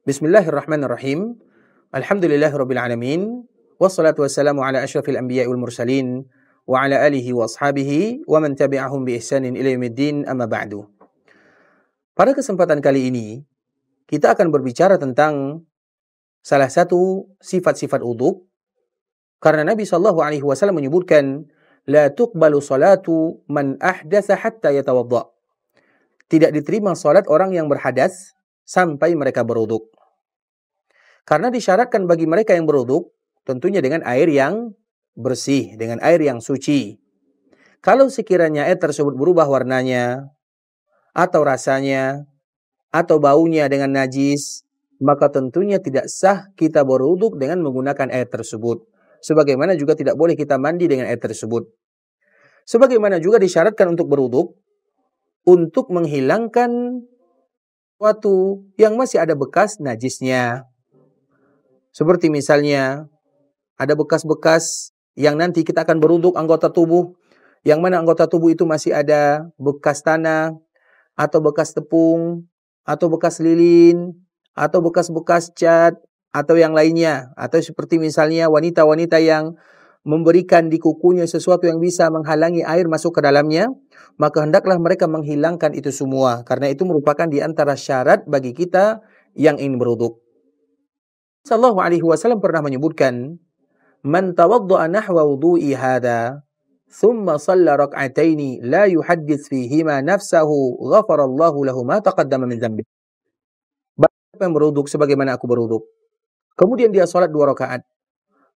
Bismillahirrahmanirrahim. Alhamdulillahirabbil alamin. Wassalatu wassalamu ala asyrafil anbiya'i wal mursalin wa ala alihi wa ashabihi wa man tabi'ahum bi ihsanin ila yaumiddin, amma ba'du. Pada kesempatan kali ini kita akan berbicara tentang salah satu sifat-sifat wudu, karena Nabi sallallahu alaihi wasallam menyebutkan la tuqbalu salatu man ahdatsa hatta yatawadda. Tidak diterima salat orang yang berhadas sampai mereka berwuduk. Karena disyaratkan bagi mereka yang berwuduk tentunya dengan air yang bersih, dengan air yang suci. Kalau sekiranya air tersebut berubah warnanya, atau rasanya, atau baunya dengan najis, maka tentunya tidak sah kita berwuduk dengan menggunakan air tersebut. Sebagaimana juga tidak boleh kita mandi dengan air tersebut. Sebagaimana juga disyaratkan untuk berwuduk untuk menghilangkan sesuatu yang masih ada bekas najisnya. Seperti misalnya ada bekas-bekas yang nanti kita akan berwuduk anggota tubuh, yang mana anggota tubuh itu masih ada bekas tanah, atau bekas tepung, atau bekas lilin, atau bekas-bekas cat, atau yang lainnya. Atau seperti misalnya wanita-wanita yang memberikan di kukunya sesuatu yang bisa menghalangi air masuk ke dalamnya, maka hendaklah mereka menghilangkan itu semua, karena itu merupakan di antara syarat bagi kita yang ingin berwuduk. Sallallahu alaihi wasallam pernah menyebutkan, man tawadda'a nahwa wudu'i hadha thumma shalla rak'ataini la yuhaddits fihima nafsahu ghafarallahu lahu ma taqaddama min dzambi. Barang yang berwuduk sebagaimana aku berwuduk, kemudian dia salat 2 rakaat,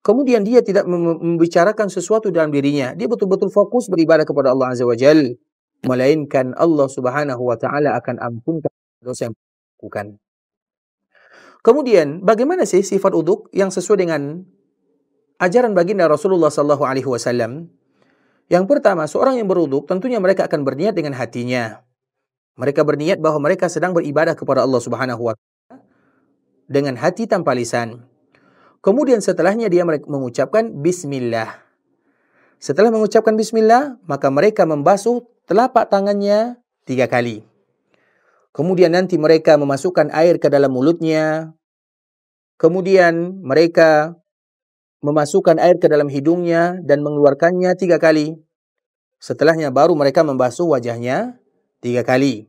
kemudian dia tidak membicarakan sesuatu dalam dirinya, dia betul-betul fokus beribadah kepada Allah Azza wa Jalla, melainkan Allah Subhanahu wa taala akan ampunkan dosa yang dilakukan. Kemudian bagaimana sih sifat wudu yang sesuai dengan ajaran baginda Rasulullah sallallahu alaihi wasallam? Yang pertama, seorang yang berwudu tentunya mereka akan berniat dengan hatinya. Mereka berniat bahwa mereka sedang beribadah kepada Allah Subhanahu wa taala dengan hati tanpa lisan. Kemudian setelahnya dia mengucapkan bismillah. Setelah mengucapkan bismillah, maka mereka membasuh telapak tangannya 3 kali. Kemudian nanti mereka memasukkan air ke dalam mulutnya. Kemudian mereka memasukkan air ke dalam hidungnya dan mengeluarkannya 3 kali. Setelahnya baru mereka membasuh wajahnya 3 kali.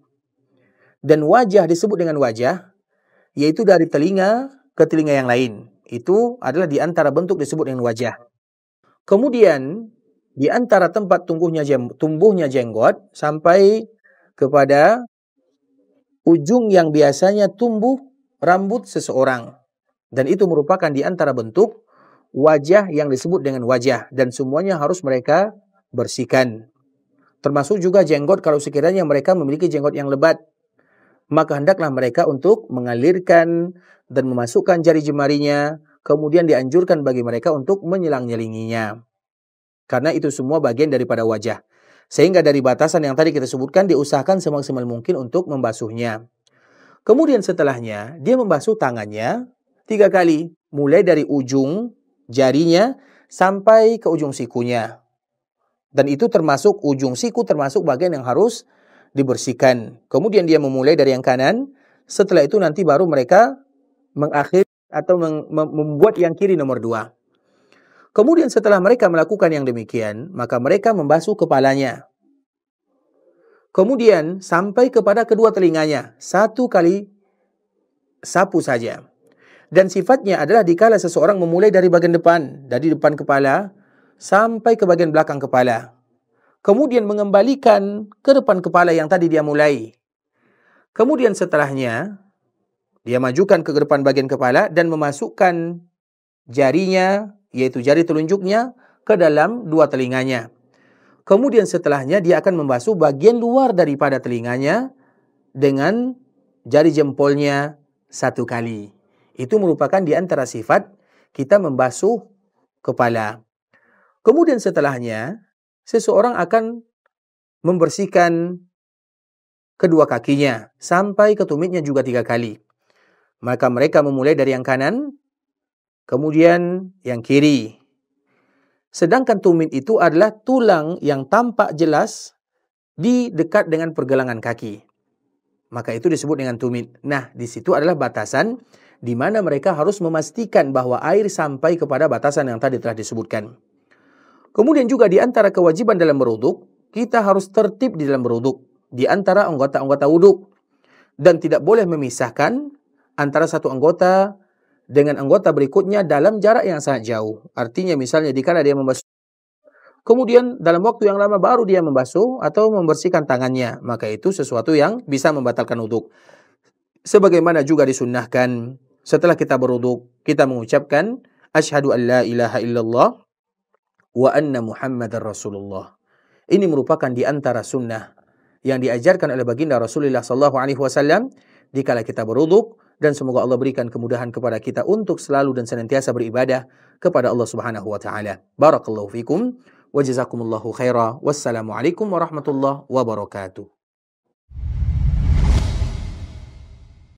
Dan wajah disebut dengan wajah, yaitu dari telinga ke telinga yang lain. Itu adalah di antara bentuk disebut dengan wajah. Kemudian di antara tempat tumbuhnya jenggot sampai kepada ujung yang biasanya tumbuh rambut seseorang. Dan itu merupakan di antara bentuk wajah yang disebut dengan wajah. Dan semuanya harus mereka bersihkan. Termasuk juga jenggot kalau sekiranya mereka memiliki jenggot yang lebat, maka hendaklah mereka untuk mengalirkan dan memasukkan jari jemarinya, kemudian dianjurkan bagi mereka untuk menyelang-nyelinginya. Karena itu semua bagian daripada wajah. Sehingga dari batasan yang tadi kita sebutkan, diusahakan semaksimal mungkin untuk membasuhnya. Kemudian setelahnya, dia membasuh tangannya 3 kali. Mulai dari ujung jarinya sampai ke ujung sikunya. Dan itu termasuk ujung siku, termasuk bagian yang harus dibersihkan. Kemudian dia memulai dari yang kanan. Setelah itu nanti baru mereka mengakhiri atau membuat yang kiri nomor 2. Kemudian setelah mereka melakukan yang demikian, maka mereka membasuh kepalanya. Kemudian sampai kepada kedua telinganya, 1 kali sapu saja. Dan sifatnya adalah dikala seseorang memulai dari bagian depan, dari depan kepala sampai ke bagian belakang kepala. Kemudian mengembalikan ke depan kepala yang tadi dia mulai. Kemudian setelahnya, dia majukan ke depan bagian kepala dan memasukkan jarinya, yaitu jari telunjuknya, ke dalam 2 telinganya. Kemudian setelahnya dia akan membasuh bagian luar daripada telinganya dengan jari jempolnya 1 kali. Itu merupakan di antara sifat kita membasuh kepala. Kemudian setelahnya, seseorang akan membersihkan kedua kakinya sampai ke tumitnya juga 3 kali. Maka mereka memulai dari yang kanan, kemudian yang kiri. Sedangkan tumit itu adalah tulang yang tampak jelas di dekat dengan pergelangan kaki. maka itu disebut dengan tumit. Nah, di situ adalah batasan di mana mereka harus memastikan bahwa air sampai kepada batasan yang tadi telah disebutkan. Kemudian juga di antara kewajiban dalam berwuduk, kita harus tertib di dalam berwuduk di antara anggota-anggota wuduk dan tidak boleh memisahkan antara satu anggota dengan anggota berikutnya dalam jarak yang sangat jauh. Artinya misalnya dikala dia membasuh, kemudian dalam waktu yang lama baru dia membasuh atau membersihkan tangannya, maka itu sesuatu yang bisa membatalkan wuduk. Sebagaimana juga disunnahkan setelah kita berwuduk, kita mengucapkan asyhadu an la ilaha illallah wa anna Muhammadar Rasulullah. Ini merupakan di antara sunnah yang diajarkan oleh baginda Rasulullah SAW dikala kita berwuduk, dan semoga Allah berikan kemudahan kepada kita untuk selalu dan senantiasa beribadah kepada Allah Subhanahu wa taala. Barakallahu fikum wa jazakumullahu khaira. Wassalamualaikum warahmatullahi wabarakatuh.